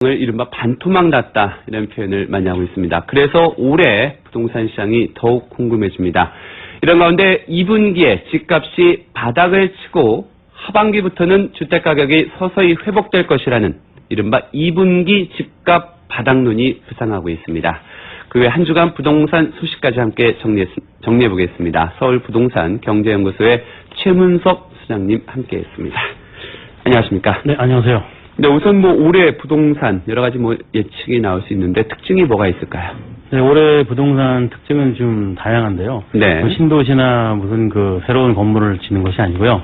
을 이른바 반토막 났다 이런 표현을 많이 하고 있습니다. 그래서 올해 부동산 시장이 더욱 궁금해집니다. 이런 가운데 2분기에 집값이 바닥을 치고 하반기부터는 주택가격이 서서히 회복될 것이라는 이른바 2분기 집값 바닥론이 부상하고 있습니다. 그 외 한 주간 부동산 소식까지 함께 정리해 보겠습니다. 서울부동산 경제연구소의 최문석 소장님 함께했습니다. 안녕하십니까? 네, 안녕하세요. 네, 우선 올해 부동산 여러 가지 예측이 나올 수 있는데 특징이 뭐가 있을까요? 네, 올해 부동산 특징은 좀 다양한데요. 네. 신도시나 무슨 새로운 건물을 짓는 것이 아니고요.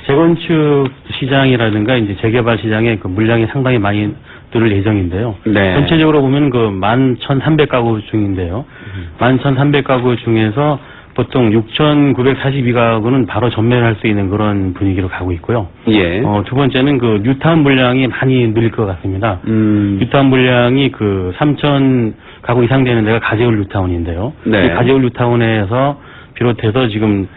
재건축 시장이라든가 이제 재개발 시장의 물량이 상당히 많이 늘 예정인데요. 네. 전체적으로 보면 11,300가구 중인데요. 11,300가구 중에서 보통 6,942가구는 바로 전매할 수 있는 그런 분위기로 가고 있고요. 예. 두 번째는 뉴타운 물량이 많이 늘 것 같습니다. 뉴타운 물량이 3,000가구 이상 되는 데가 가재울 뉴타운인데요. 네. 이 가재울 뉴타운에서 비롯해서 지금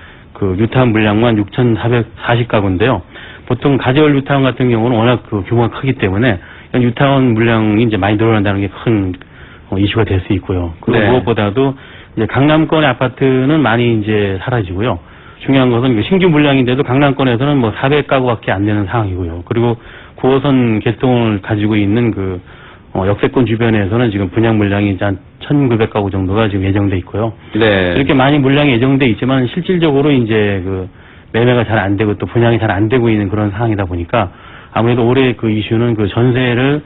뉴타운 물량만 6,440가구인데요. 보통 가재울 뉴타운 같은 경우는 워낙 규모가 크기 때문에 뉴타운 물량이 이제 많이 늘어난다는 게 큰 이슈가 될 수 있고요. 그리고 네. 무엇보다도 이제 강남권의 아파트는 많이 이제 사라지고요. 중요한 것은 신규 물량인데도 강남권에서는 400가구밖에 안 되는 상황이고요. 그리고 9호선 개통을 가지고 있는 역세권 주변에서는 지금 분양 물량이 한 1,900가구 정도가 지금 예정돼 있고요. 네. 이렇게 많이 물량이 예정돼 있지만 실질적으로 이제 매매가 잘 안 되고 또 분양이 잘 안 되고 있는 그런 상황이다 보니까 아무래도 올해 이슈는 전세를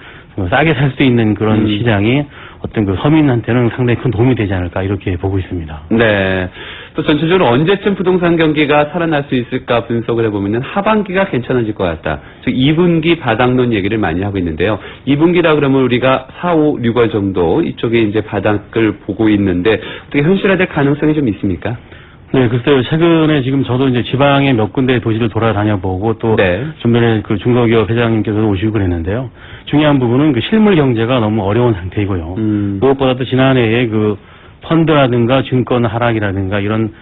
싸게 살 수 있는 그런 시장이 어떤 서민한테는 상당히 큰 도움이 되지 않을까 이렇게 보고 있습니다. 네. 또 전체적으로 언제쯤 부동산 경기가 살아날 수 있을까 분석을 해보면 하반기가 괜찮아질 것 같다. 즉 2분기 바닥론 얘기를 많이 하고 있는데요. 2분기라 그러면 우리가 4, 5, 6월 정도 이쪽에 이제 바닥을 보고 있는데 어떻게 현실화될 가능성이 좀 있습니까? 네, 글쎄요. 최근에 지금 저도 이제 지방의 몇 군데 도시를 돌아다녀보고 또 네. 주변에 중소기업 회장님께서도 오시고 그랬는데요. 중요한 부분은 실물 경제가 너무 어려운 상태이고요. 무엇보다도 지난해에 펀드라든가 증권 하락이라든가 이런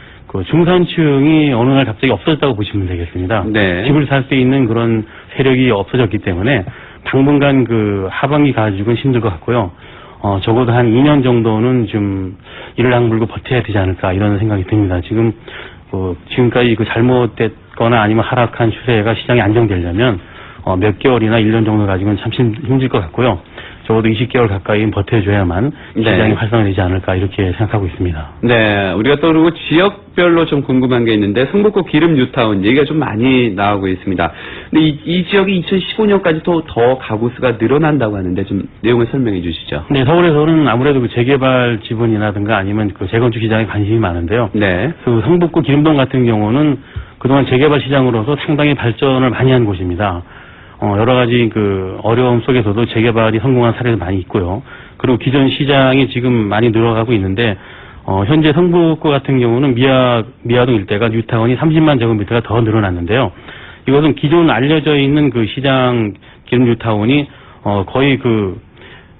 중산층이 어느 날 갑자기 없어졌다고 보시면 되겠습니다. 네. 집을 살 수 있는 그런 세력이 없어졌기 때문에 당분간 하반기 가지고는 힘들 것 같고요. 적어도 한 2년 정도는 좀 이를 악물고 버텨야 되지 않을까 이런 생각이 듭니다. 지금까지 잘못됐거나 아니면 하락한 추세가 시장이 안정되려면 몇 개월이나 1년 정도 가지고는 참 힘들 것 같고요. 적어도 20개월 가까이 버텨줘야만 시장이 활성화되지 않을까 이렇게 생각하고 있습니다. 네, 우리가 또 그리고 지역별로 좀 궁금한 게 있는데 성북구 기름 뉴타운 얘기가 좀 많이 나오고 있습니다. 근데 이 지역이 2015년까지 더 가구 수가 늘어난다고 하는데 좀 내용을 설명해 주시죠. 네, 서울에서는 아무래도 재개발 지분이라든가 아니면 재건축 시장에 관심이 많은데요. 네. 성북구 기름동 같은 경우는 그동안 재개발 시장으로서 상당히 발전을 많이 한 곳입니다. 여러 가지 어려움 속에서도 재개발이 성공한 사례도 많이 있고요. 그리고 기존 시장이 지금 많이 늘어가고 있는데, 현재 성북구 같은 경우는 미아동 일대가 뉴타운이 30만 제곱미터가 더 늘어났는데요. 이것은 기존 알려져 있는 시장 기름 뉴타운이, 거의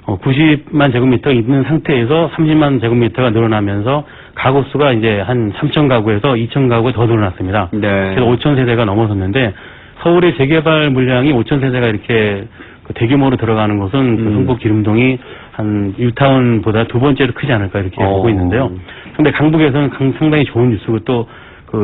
90만 제곱미터가 있는 상태에서 30만 제곱미터가 늘어나면서 가구 수가 이제 한 3,000가구에서 2,000가구가 더 늘어났습니다. 네. 그래서 5,000세대가 넘어섰는데, 서울의 재개발 물량이 5,000세대가 이렇게 대규모로 들어가는 것은 성북 기름동이 한 뉴타운보다 두 번째로 크지 않을까 이렇게 보고 있는데요. 근데 강북에서는 상당히 좋은 뉴스고 또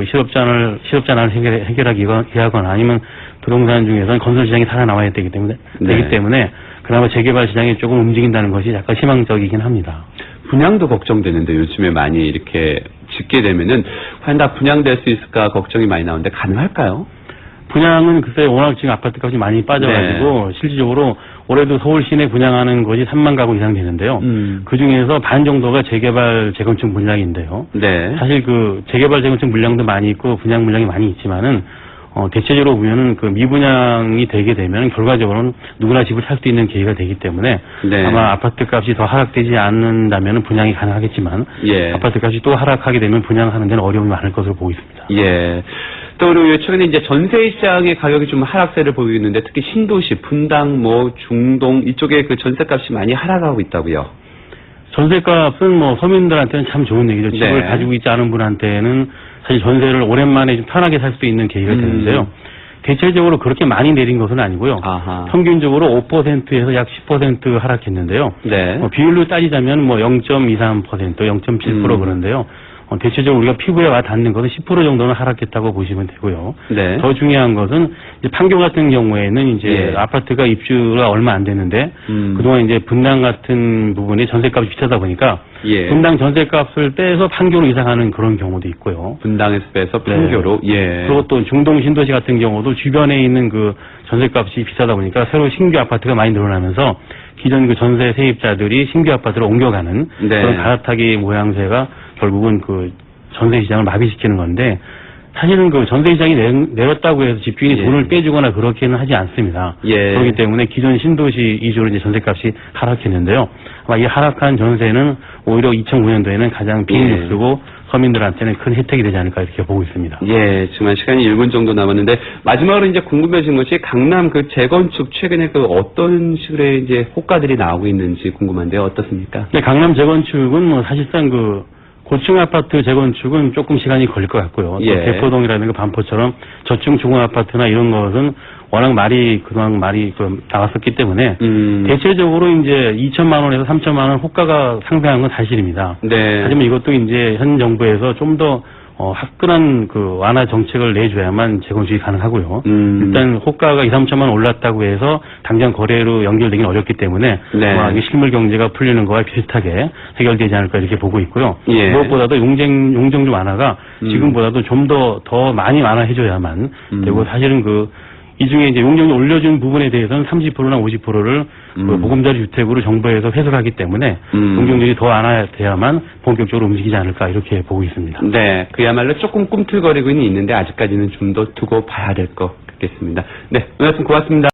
실업자난을 해결하기 위하거나 아니면 부동산 중에서는 건설 시장이 살아남아야 되기 때문에 그나마 재개발 시장이 조금 움직인다는 것이 약간 희망적이긴 합니다. 분양도 걱정되는데 요즘에 많이 이렇게 짓게 되면은 과연 다 분양될 수 있을까 걱정이 많이 나오는데 가능할까요? 분양은 글쎄 워낙 지금 아파트 값이 많이 빠져가지고 네. 실질적으로 올해도 서울 시내 분양하는 것이 3만 가구 이상 되는데요. 그 중에서 반 정도가 재개발 재건축 물량인데요. 네. 사실 재개발 재건축 물량도 많이 있고 분양 물량이 많이 있지만은 대체적으로 보면은 미분양이 되게 되면 결과적으로는 누구나 집을 살 수 있는 기회가 되기 때문에 네. 아마 아파트 값이 더 하락되지 않는다면 분양이 가능하겠지만 예. 아파트 값이 또 하락하게 되면 분양하는 데는 어려움이 많을 것으로 보고 있습니다. 예. 또 그리고 최근에 이제 전세 시장의 가격이 좀 하락세를 보이고 있는데 특히 신도시, 분당, 중동 이쪽에 전세값이 많이 하락하고 있다고요. 전세값은 서민들한테는 참 좋은 얘기죠. 집을 네. 가지고 있지 않은 분한테는 사실 전세를 오랜만에 좀 편하게 살 수 있는 계기가 되는데요. 대체적으로 그렇게 많이 내린 것은 아니고요. 아하. 평균적으로 5%에서 약 10% 하락했는데요. 네. 비율로 따지자면 뭐 0.23%, 0.7% 그런데요. 대체적으로 우리가 피부에 와 닿는 것은 10% 정도는 하락했다고 보시면 되고요. 네. 더 중요한 것은 이제 판교 같은 경우에는 이제 예. 아파트가 입주가 얼마 안 됐는데 그동안 이제 분당 같은 부분에 전세값이 비싸다 보니까 예. 분당 전세값을 빼서 판교로 이사가는 그런 경우도 있고요. 분당에서 빼서 판교로. 예. 그리고 또 중동 신도시 같은 경우도 주변에 있는 그 전세값이 비싸다 보니까 새로 신규 아파트가 많이 늘어나면서 기존 그 전세 세입자들이 신규 아파트로 옮겨가는 네. 그런 갈아타기 모양새가 결국은 그 전세 시장을 마비시키는 건데 사실은 그 전세 시장이 내렸다고 해서 집주인이 예. 돈을 빼주거나 그렇게는 하지 않습니다. 예. 그렇기 때문에 기존 신도시 위주로 이제 전세값이 하락했는데요. 아마 이 하락한 전세는 오히려 2009년도에는 가장 비용을 쓰고 서민들한테는 큰 혜택이 되지 않을까 이렇게 보고 있습니다. 예, 지금 시간이 1분 정도 남았는데 마지막으로 이제 궁금해진 것이 강남 그 재건축 최근에 그 어떤 식으로 이제 호가들이 나오고 있는지 궁금한데요. 어떻습니까? 네, 강남 재건축은 뭐 사실상 그 고층 아파트 재건축은 조금 시간이 걸릴 것 같고요. 또 예. 대포동이라든가 반포처럼 저층 중원 아파트나 이런 것은 워낙 그동안 말이 나왔었기 때문에 대체적으로 이제 2천만 원에서 3천만 원 호가가 상승한 건 사실입니다. 네. 하지만 이것도 이제 현 정부에서 좀 더 화끈한 그 완화 정책을 내줘야만 재건축이 가능하고요. 일단 호가가 2, 3천만 원 올랐다고 해서 당장 거래로 연결되기는 어렵기 때문에 네. 아마 이게 실물 경제가 풀리는 거와 비슷하게 해결되지 않을까 이렇게 보고 있고요. 예. 무엇보다도 용적률 완화가 지금보다도 좀 더 많이 완화해줘야만 되고 사실은 이 중에 이제 용적률 올려준 부분에 대해서는 30%나 50%를 보금자리 주택으로 정부에서 회수를 하기 때문에 용적률이 더 완화돼야만 본격적으로 움직이지 않을까 이렇게 보고 있습니다. 네, 그야말로 조금 꿈틀거리고는 있는데 아직까지는 좀 더 두고 봐야 될 것 같겠습니다. 네, 오늘 말씀 고맙습니다.